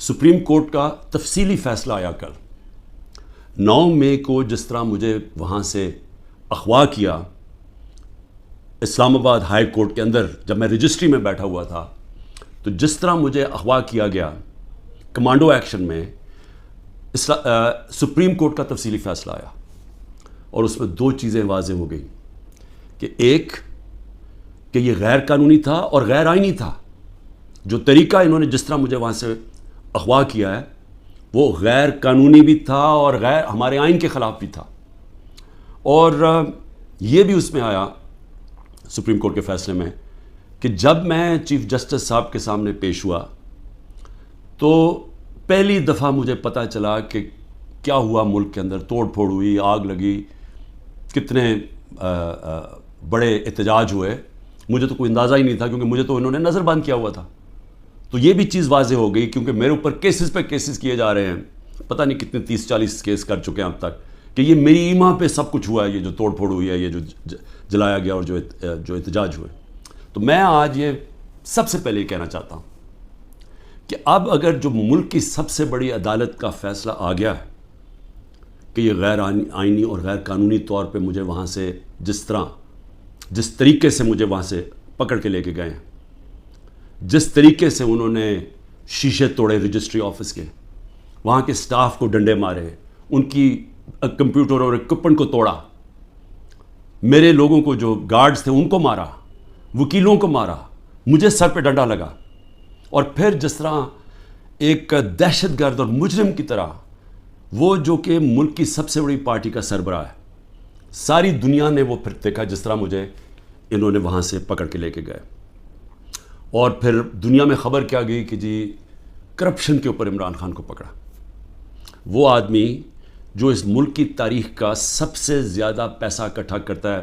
Supreme court کا تفصیلی فیصلہ آیا کل 9 مئی کو. جس طرح مجھے وہاں سے اغوا کیا اسلام آباد ہائی کورٹ کے اندر جب میں رجسٹری میں بیٹھا ہوا تھا, تو جس طرح مجھے اغوا کیا گیا کمانڈو ایکشن میں, سپریم کورٹ کا تفصیلی فیصلہ آیا اور اس میں 2 چیزیں واضح ہو گئیں کہ ایک کہ یہ غیر قانونی تھا اور غیر آئینی تھا. جو طریقہ انہوں نے جس طرح مجھے وہاں سے اغوا کیا ہے وہ غیر قانونی بھی تھا اور غیر ہمارے آئین کے خلاف بھی تھا. اور یہ بھی اس میں آیا سپریم کورٹ کے فیصلے میں کہ جب میں چیف جسٹس صاحب کے سامنے پیش ہوا تو پہلی دفعہ مجھے پتہ چلا کہ کیا ہوا ملک کے اندر. توڑ پھوڑ ہوئی, آگ لگی, کتنے بڑے احتجاج ہوئے. مجھے تو کوئی اندازہ ہی نہیں تھا کیونکہ مجھے تو انہوں نے نظر بند کیا ہوا تھا. تو یہ بھی چیز واضح ہو گئی کیونکہ میرے اوپر کیسز پہ کیسز کیے جا رہے ہیں, پتہ نہیں کتنے 30-40 کیس کر چکے ہیں اب تک, کہ یہ میری ایما پہ سب کچھ ہوا ہے, یہ جو توڑ پھوڑ ہوئی ہے, یہ جو جلایا گیا اور جو احتجاج ہوئے. تو میں آج یہ سب سے پہلے یہ کہنا چاہتا ہوں کہ اب اگر جو ملک کی سب سے بڑی عدالت کا فیصلہ آ گیا ہے کہ یہ غیر آئینی اور غیر قانونی طور پہ مجھے وہاں سے جس طریقے سے مجھے وہاں سے پکڑ کے لے کے گئے ہیں, جس طریقے سے انہوں نے شیشے توڑے رجسٹری آفس کے, وہاں کے سٹاف کو ڈنڈے مارے, ان کی کمپیوٹر اور اکوپمنٹ کو توڑا, میرے لوگوں کو جو گارڈز تھے ان کو مارا, وکیلوں کو مارا, مجھے سر پہ ڈنڈا لگا, اور پھر جس طرح ایک دہشت گرد اور مجرم کی طرح وہ جو کہ ملک کی سب سے بڑی پارٹی کا سربراہ ہے, ساری دنیا نے وہ پھر دیکھا جس طرح مجھے انہوں نے وہاں سے پکڑ کے لے کے گئے. اور پھر دنیا میں خبر کیا گئی کہ جی کرپشن کے اوپر عمران خان کو پکڑا. وہ آدمی جو اس ملک کی تاریخ کا سب سے زیادہ پیسہ اکٹھا کرتا ہے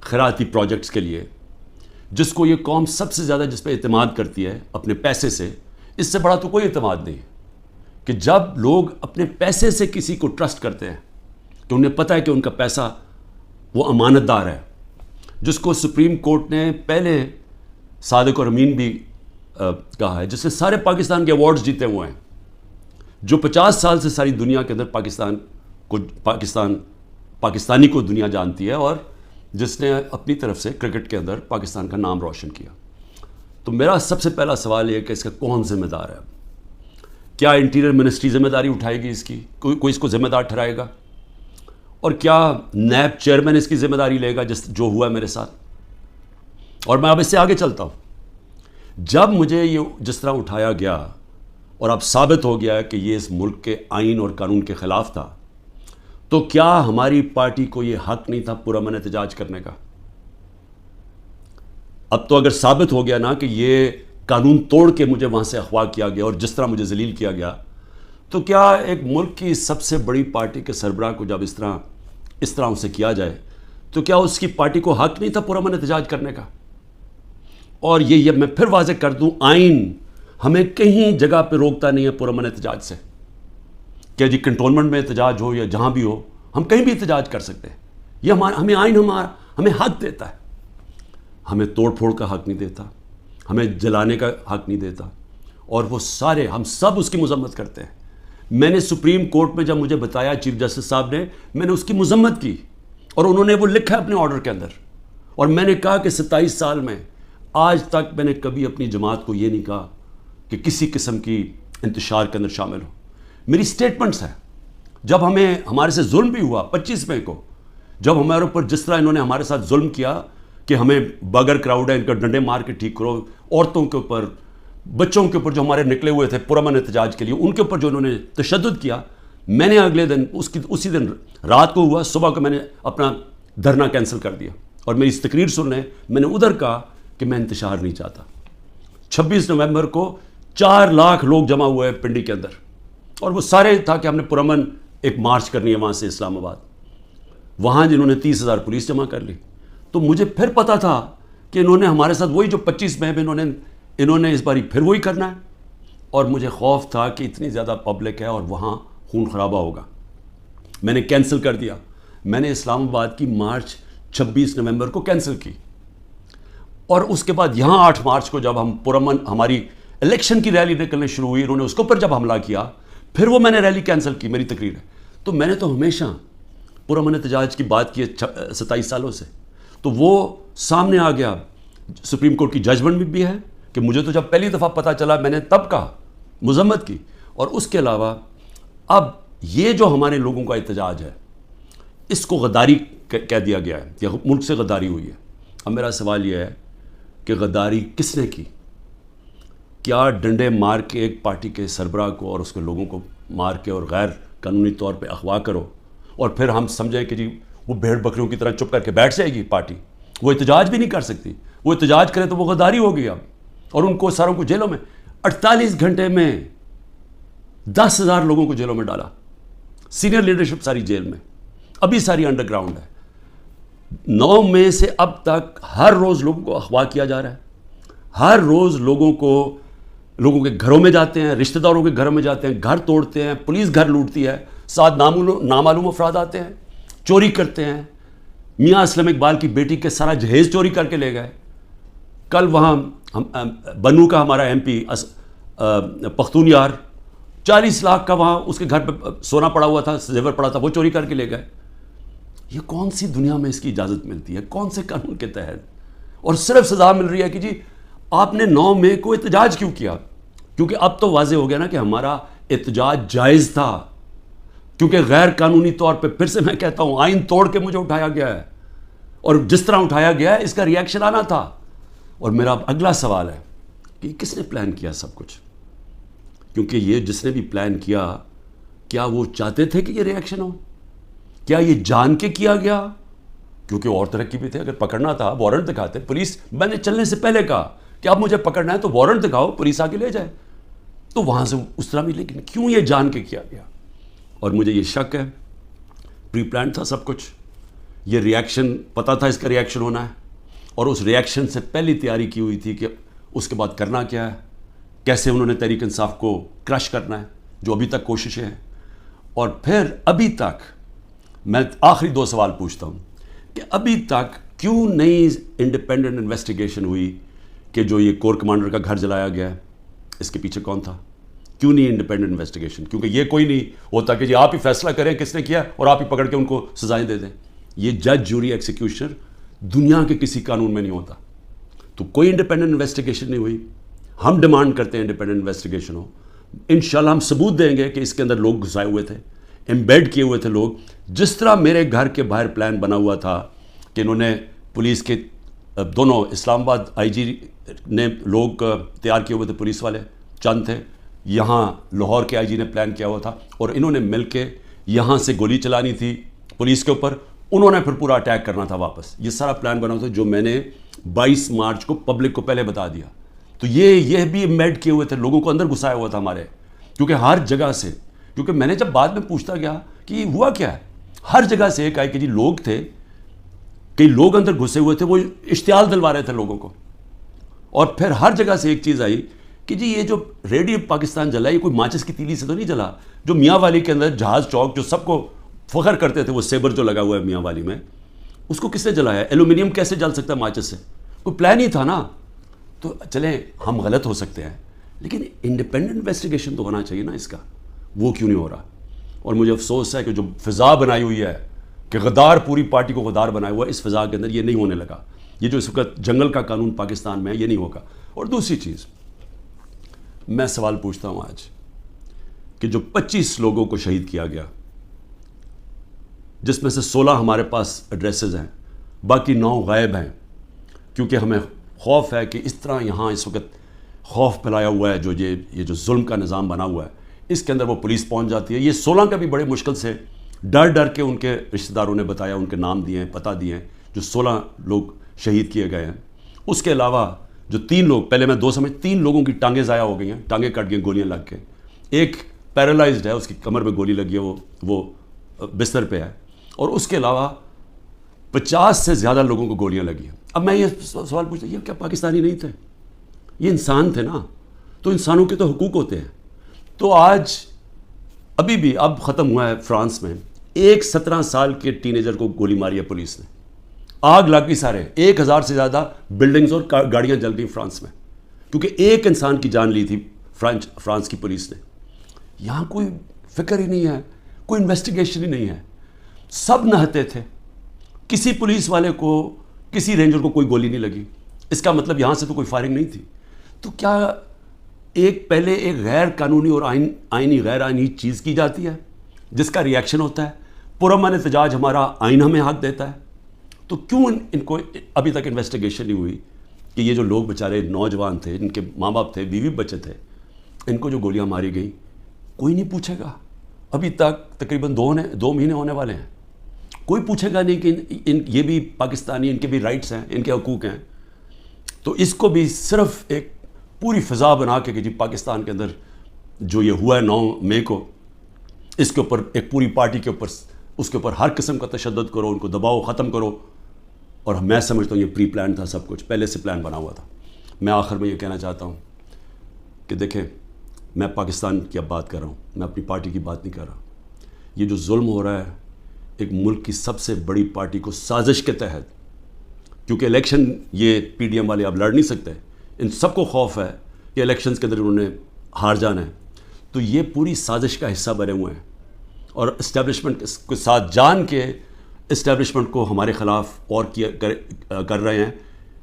خیراتی پروجیکٹس کے لیے, جس کو یہ قوم سب سے زیادہ جس پہ اعتماد کرتی ہے اپنے پیسے سے, اس سے بڑا تو کوئی اعتماد نہیں ہے کہ جب لوگ اپنے پیسے سے کسی کو ٹرسٹ کرتے ہیں تو انہیں پتہ ہے کہ ان کا پیسہ وہ امانت دار ہے, جس کو سپریم کورٹ نے پہلے صادق اور امین بھی کہا ہے, جس نے سارے پاکستان کے ایوارڈز جیتے ہوئے ہیں, جو 50 سال سے ساری دنیا کے اندر پاکستانی کو دنیا جانتی ہے, اور جس نے اپنی طرف سے کرکٹ کے اندر پاکستان کا نام روشن کیا. تو میرا سب سے پہلا سوال یہ ہے کہ اس کا کون ذمہ دار ہے؟ کیا انٹیریئر منسٹری ذمہ داری اٹھائے گی اس کی؟ کوئی اس کو ذمہ دار ٹھہرائے گا؟ اور کیا نیب چیئرمین اس کی ذمہ داری لے گا جو ہوا ہے میرے ساتھ؟ اور میں اب اس سے آگے چلتا ہوں. جب مجھے یہ جس طرح اٹھایا گیا اور اب ثابت ہو گیا کہ یہ اس ملک کے آئین اور قانون کے خلاف تھا, تو کیا ہماری پارٹی کو یہ حق نہیں تھا پرامن احتجاج کرنے کا؟ اب تو اگر ثابت ہو گیا نا کہ یہ قانون توڑ کے مجھے وہاں سے اغوا کیا گیا اور جس طرح مجھے ذلیل کیا گیا, تو کیا ایک ملک کی سب سے بڑی پارٹی کے سربراہ کو جب اس طرح اسے کیا جائے تو کیا اس کی پارٹی کو حق نہیں تھا پرامن احتجاج کرنے کا؟ اور یہ میں پھر واضح کر دوں, آئین ہمیں کہیں جگہ پہ روکتا نہیں ہے پرامن احتجاج سے, کہ جی کنٹونمنٹ میں احتجاج ہو یا جہاں بھی ہو, ہم کہیں بھی احتجاج کر سکتے ہیں. یہ ہمیں آئین ہمیں حق دیتا ہے. ہمیں توڑ پھوڑ کا حق نہیں دیتا, ہمیں جلانے کا حق نہیں دیتا, اور وہ سارے ہم سب اس کی مذمت کرتے ہیں. میں نے سپریم کورٹ میں جب مجھے بتایا چیف جسٹس صاحب نے, میں نے اس کی مذمت کی, اور انہوں نے وہ لکھا اپنے آرڈر کے اندر, اور میں نے کہا کہ 27 سال میں آج تک میں نے کبھی اپنی جماعت کو یہ نہیں کہا کہ کسی قسم کی انتشار کے اندر شامل ہو. میری سٹیٹمنٹس ہیں. جب ہمارے سے ظلم بھی ہوا 25 مئی کو, جب ہمارے اوپر جس طرح انہوں نے ہمارے ساتھ ظلم کیا کہ ہمیں بگر کراؤڈ ہے ان کا ڈنڈے مار کے ٹھیک کرو, عورتوں کے اوپر, بچوں کے اوپر جو ہمارے نکلے ہوئے تھے پرامن احتجاج کے لیے, ان کے اوپر جو انہوں نے تشدد کیا, میں نے اگلے دن اسی دن رات کو ہوا, صبح کو میں نے اپنا دھرنا کینسل کر دیا, اور میری اس تقریر سن لیں, میں نے ادھر کہا کہ میں انتشار نہیں چاہتا. 26 نومبر کو 4 لاکھ لوگ جمع ہوئے پنڈی کے اندر, اور وہ سارے تھا کہ ہم نے پرامن ایک مارچ کرنی ہے وہاں سے اسلام آباد. وہاں جنہوں نے 30,000 پولیس جمع کر لی. تو مجھے پھر پتا تھا کہ انہوں نے ہمارے ساتھ وہی جو 25 مئی میں انہوں نے اس باری پھر وہی کرنا ہے, اور مجھے خوف تھا کہ اتنی زیادہ پبلک ہے اور وہاں خون خرابہ ہوگا. میں نے کینسل کر دیا. میں نے اسلام آباد کی مارچ 26 نومبر کو کینسل کی, اور اس کے بعد یہاں 8 مارچ کو جب ہم پرامن ہماری الیکشن کی ریلی نکلنے شروع ہوئی, انہوں نے اس کے اوپر جب حملہ کیا, پھر وہ میں نے ریلی کینسل کی, میری تقریر ہے. تو میں نے تو ہمیشہ پرامن احتجاج کی بات کی 27 سالوں سے, تو وہ سامنے آ گیا. سپریم کورٹ کی ججمنٹ بھی ہے کہ مجھے تو جب پہلی دفعہ پتہ چلا میں نے تب کہا, مذمت کی. اور اس کے علاوہ اب یہ جو ہمارے لوگوں کا احتجاج ہے اس کو غداری کہہ دیا گیا ہے, یا ملک سے غداری ہوئی ہے. اب میرا سوال یہ ہے کہ غداری کس نے کی؟ کیا ڈنڈے مار کے ایک پارٹی کے سربراہ کو اور اس کے لوگوں کو مار کے اور غیر قانونی طور پہ اغوا کرو اور پھر ہم سمجھیں کہ جی وہ بھیڑ بکریوں کی طرح چپ کر کے بیٹھ جائے گی پارٹی؟ وہ احتجاج بھی نہیں کر سکتی. وہ احتجاج کرے تو وہ غداری ہوگی اب, اور ان کو ساروں کو جیلوں میں 48 گھنٹے میں 10,000 لوگوں کو جیلوں میں ڈالا. سینئر لیڈرشپ ساری جیل میں, ابھی ساری انڈر گراؤنڈ ہے. 9 مئی سے اب تک ہر روز لوگوں کو اغوا کیا جا رہا ہے. ہر روز لوگوں کے گھروں میں جاتے ہیں, رشتہ داروں کے گھروں میں جاتے ہیں, گھر توڑتے ہیں, پولیس گھر لوٹتی ہے, ساتھ نامعلوم افراد آتے ہیں, چوری کرتے ہیں. میاں اسلم اقبال کی بیٹی کے سارا جہیز چوری کر کے لے گئے. کل وہاں بنو کا ہمارا ایم پی پختون یار 40 لاکھ کا وہاں اس کے گھر پہ سونا پڑا ہوا تھا, زیور پڑا تھا, وہ چوری کر کے لے گئے. یہ کون سی دنیا میں اس کی اجازت ملتی ہے؟ کون سے قانون کے تحت؟ اور صرف سزا مل رہی ہے کہ جی آپ نے 9 مئی کو احتجاج کیوں کیا؟ کیونکہ اب تو واضح ہو گیا نا کہ ہمارا احتجاج جائز تھا, کیونکہ غیر قانونی طور پہ, پھر سے میں کہتا ہوں, آئین توڑ کے مجھے اٹھایا گیا ہے, اور جس طرح اٹھایا گیا ہے اس کا ریئیکشن آنا تھا. اور میرا اگلا سوال ہے کہ کس نے پلان کیا سب کچھ؟ کیونکہ یہ جس نے بھی پلان کیا, کیا وہ چاہتے تھے کہ یہ ریئیکشن ہو؟ کیا یہ جان کے کیا گیا؟ کیونکہ اور ترقی بھی تھے, اگر پکڑنا تھا وارنٹ دکھاتے. پولیس, میں نے چلنے سے پہلے کہا کہ اب مجھے پکڑنا ہے تو وارنٹ دکھاؤ, پولیس آ کے لے جائے. تو وہاں سے اس طرح بھی, لیکن کیوں یہ جان کے کیا گیا؟ اور مجھے یہ شک ہے پری پلان تھا سب کچھ. یہ ریئیکشن پتہ تھا اس کا ریئیکشن ہونا ہے, اور اس ریئیکشن سے پہلی تیاری کی ہوئی تھی کہ اس کے بعد کرنا کیا ہے, کیسے انہوں نے تحریک انصاف کو کرش کرنا ہے, جو ابھی تک کوششیں ہیں. اور پھر ابھی تک میں آخری 2 سوال پوچھتا ہوں کہ ابھی تک کیوں نہیں انڈیپینڈنٹ انویسٹیگیشن ہوئی کہ جو یہ کور کمانڈر کا گھر جلایا گیا ہے اس کے پیچھے کون تھا؟ کیوں نہیں انڈیپینڈنٹ انویسٹیگیشن؟ کیونکہ یہ کوئی نہیں ہوتا کہ جی آپ ہی فیصلہ کریں کس نے کیا اور آپ ہی پکڑ کے ان کو سزائیں دے دیں. یہ جج, جوری, ایکسیکیوشنر دنیا کے کسی قانون میں نہیں ہوتا. تو کوئی انڈیپینڈنٹ انویسٹیگیشن نہیں ہوئی. ہم ڈیمانڈ کرتے ہیں انڈیپینڈنٹ انویسٹیگیشن ہو. انشاءاللہ ہم ثبوت دیں گے کہ اس کے اندر لوگ گھسائے ہوئے تھے, ایمبیڈ کیے ہوئے تھے لوگ. جس طرح میرے گھر کے باہر پلان بنا ہوا تھا کہ انہوں نے پولیس کے دونوں, اسلام آباد آئی جی نے لوگ تیار کیے ہوئے تھے, پولیس والے چند تھے, یہاں لاہور کے آئی جی نے پلان کیا ہوا تھا, اور انہوں نے مل کے یہاں سے گولی چلانی تھی پولیس کے اوپر, انہوں نے پھر پورا اٹیک کرنا تھا واپس. یہ سارا پلان بنا ہوا تھا جو میں نے 22 مارچ کو پبلک کو پہلے بتا دیا. تو یہ بھی ایمبیڈ کیے ہوئے تھے, لوگوں کو اندر گھسایا ہوا تھا ہمارے, کیونکہ ہر جگہ سے, کیونکہ میں نے جب بعد میں پوچھتا گیا کہ یہ ہوا کیا ہے, ہر جگہ سے ایک آئی کہ جی لوگ تھے, کئی لوگ اندر گھسے ہوئے تھے, وہ اشتعال دلوا رہے تھے لوگوں کو. اور پھر ہر جگہ سے ایک چیز آئی کہ جی یہ جو ریڈیو پاکستان جلا, یہ کوئی ماچس کی تیلی سے تو نہیں جلا. جو میاں والی کے اندر جہاز چوک جو سب کو فخر کرتے تھے, وہ سیبر جو لگا ہوا ہے میاں والی میں, اس کو کس نے جلایا؟ ایلومینیم کیسے جل سکتا ہے ماچس سے؟ کوئی پلان ہی تھا نا. تو چلیں ہم غلط ہو سکتے ہیں, لیکن انڈیپینڈنٹ انویسٹیگیشن تو ہونا چاہیے نا اس کا. وہ کیوں نہیں ہو رہا؟ اور مجھے افسوس ہے کہ جو فضا بنائی ہوئی ہے کہ غدار پوری پارٹی کو غدار بنایا ہوا ہے, اس فضا کے اندر یہ نہیں ہونے لگا. یہ جو اس وقت جنگل کا قانون پاکستان میں ہے, یہ نہیں ہوگا. اور دوسری چیز میں سوال پوچھتا ہوں آج کہ جو 25 لوگوں کو شہید کیا گیا, جس میں سے 16 ہمارے پاس ایڈریسز ہیں, باقی 9 غائب ہیں, کیونکہ ہمیں خوف ہے کہ اس طرح یہاں اس وقت خوف پھیلایا ہوا ہے, جو یہ جو ظلم کا نظام بنا ہوا ہے, اس کے اندر وہ پولیس پہنچ جاتی ہے. یہ 16 کا بھی بڑے مشکل سے ڈر کے ان کے رشتہ داروں نے بتایا, ان کے نام دیے ہیں, پتہ دیے ہیں, جو 16 لوگ شہید کیے گئے ہیں. اس کے علاوہ جو 3 لوگ, پہلے میں 2 سمجھ 3 لوگوں کی ٹانگیں ضائع ہو گئی ہیں, ٹانگیں کٹ گئی گولیاں لگ کے. ایک پیرالائزڈ ہے, اس کی کمر میں گولی لگی ہے, وہ بستر پہ ہے. اور اس کے علاوہ 50 سے زیادہ لوگوں کو گولیاں لگی ہیں. اب میں یہ سوال پوچھتا ہوں, یہ کیا پاکستانی نہیں تھے؟ یہ انسان تھے نا, تو انسانوں کے تو حقوق ہوتے ہیں. تو آج ابھی بھی اب ختم ہوا ہے فرانس میں, ایک 17 سال کے ٹینیجر کو گولی ماری ہے پولیس نے, آگ لگ گئی سارے, 1000 سے زیادہ بلڈنگز اور گاڑیاں جل گئی فرانس میں. کیونکہ ایک انسان کی جان لی تھی فرانس کی پولیس نے. یہاں کوئی فکر ہی نہیں ہے, کوئی انویسٹیگیشن ہی نہیں ہے, سب نہتے تھے. کسی پولیس والے کو, کسی رینجر کو کوئی گولی نہیں لگی. اس کا مطلب یہاں سے تو کوئی فائرنگ نہیں تھی. تو کیا پہلے ایک غیر قانونی اور آئینی غیر آئینی چیز کی جاتی ہے جس کا ریئیکشن ہوتا ہے, پرامن احتجاج ہمارا آئین ہمیں حق دیتا ہے, تو کیوں ان کو ابھی تک انویسٹیگیشن نہیں ہوئی کہ یہ جو لوگ بیچارے نوجوان تھے, ان کے ماں باپ تھے, بیوی بچے تھے, ان کو جو گولیاں ماری گئیں کوئی نہیں پوچھے گا. ابھی تک تقریباً 2 مہینے ہونے والے ہیں, کوئی پوچھے گا نہیں کہ یہ بھی پاکستانی, ان کے بھی رائٹس ہیں, ان کے حقوق ہیں. تو اس کو بھی صرف ایک پوری فضا بنا کے کہ جی پاکستان کے اندر جو یہ ہوا ہے 9 مئی کو, اس کے اوپر ایک پوری پارٹی کے اوپر, اس کے اوپر ہر قسم کا تشدد کرو, ان کو دباؤ, ختم کرو. اور میں سمجھتا ہوں یہ پری پلان تھا, سب کچھ پہلے سے پلان بنا ہوا تھا. میں آخر میں یہ کہنا چاہتا ہوں کہ دیکھیں, میں پاکستان کی اب بات کر رہا ہوں, میں اپنی پارٹی کی بات نہیں کر رہا. یہ جو ظلم ہو رہا ہے ایک ملک کی سب سے بڑی پارٹی کو سازش کے تحت, کیونکہ الیکشن یہ پی ڈی ایم والے اب لڑ نہیں سکتے, ان سب کو خوف ہے کہ الیکشنز کے اندر انہوں نے ہار جانا ہے, تو یہ پوری سازش کا حصہ بنے ہوئے ہیں اور اسٹیبلشمنٹ کے ساتھ جان کے اسٹیبلشمنٹ کو ہمارے خلاف اور کر رہے ہیں,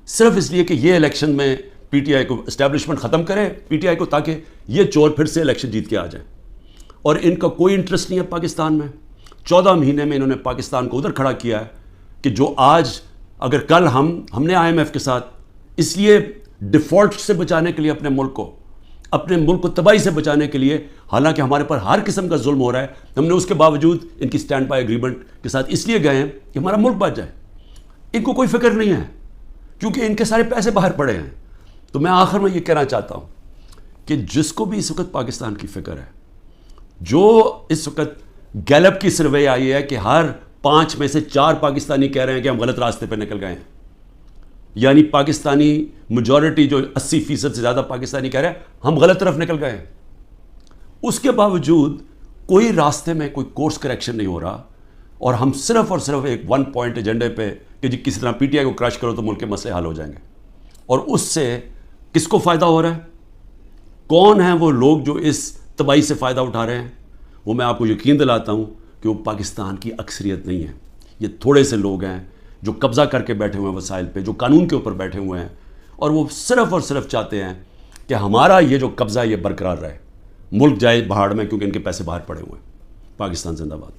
صرف اس لیے کہ یہ الیکشن میں پی ٹی آئی کو اسٹیبلشمنٹ ختم کرے, پی ٹی آئی کو, تاکہ یہ چور پھر سے الیکشن جیت کے آ جائیں. اور ان کا کوئی انٹرسٹ نہیں ہے پاکستان میں. 14 مہینے میں انہوں نے پاکستان کو ادھر کھڑا کیا ہے کہ جو آج اگر کل ہم نے آئی ایم ایف کے ساتھ اس لیے ڈیفالٹ سے بچانے کے لیے اپنے ملک کو تباہی سے بچانے کے لیے, حالانکہ ہمارے پر ہر قسم کا ظلم ہو رہا ہے, ہم نے اس کے باوجود ان کی سٹینڈ بائی ایگریمنٹ کے ساتھ اس لیے گئے ہیں کہ ہمارا ملک بچ جائے. ان کو کوئی فکر نہیں ہے کیونکہ ان کے سارے پیسے باہر پڑے ہیں. تو میں آخر میں یہ کہنا چاہتا ہوں کہ جس کو بھی اس وقت پاکستان کی فکر ہے, جو اس وقت گیلپ کی سروے آئی ہے کہ ہر 5 میں سے 4 پاکستانی کہہ رہے ہیں کہ ہم غلط راستے پہ نکل گئے ہیں, یعنی پاکستانی میجورٹی جو 80% سے زیادہ پاکستانی کہہ رہے ہیں ہم غلط طرف نکل گئے ہیں, اس کے باوجود کوئی راستے میں کوئی کورس کریکشن نہیں ہو رہا, اور ہم صرف اور صرف ایک 1 پوائنٹ ایجنڈے پہ کہ جی کسی طرح پی ٹی آئی کو کرش کرو تو ملک کے مسئلے حل ہو جائیں گے. اور اس سے کس کو فائدہ ہو رہا ہے, کون ہیں وہ لوگ جو اس تباہی سے فائدہ اٹھا رہے ہیں؟ وہ میں آپ کو یقین دلاتا ہوں کہ وہ پاکستان کی اکثریت نہیں ہے. یہ تھوڑے سے لوگ ہیں جو قبضہ کر کے بیٹھے ہوئے ہیں وسائل پہ, جو قانون کے اوپر بیٹھے ہوئے ہیں, اور وہ صرف اور صرف چاہتے ہیں کہ ہمارا یہ جو قبضہ یہ برقرار رہے, ملک جائے بہاڑ میں, کیونکہ ان کے پیسے باہر پڑے ہوئے ہیں. پاکستان زندہ باد.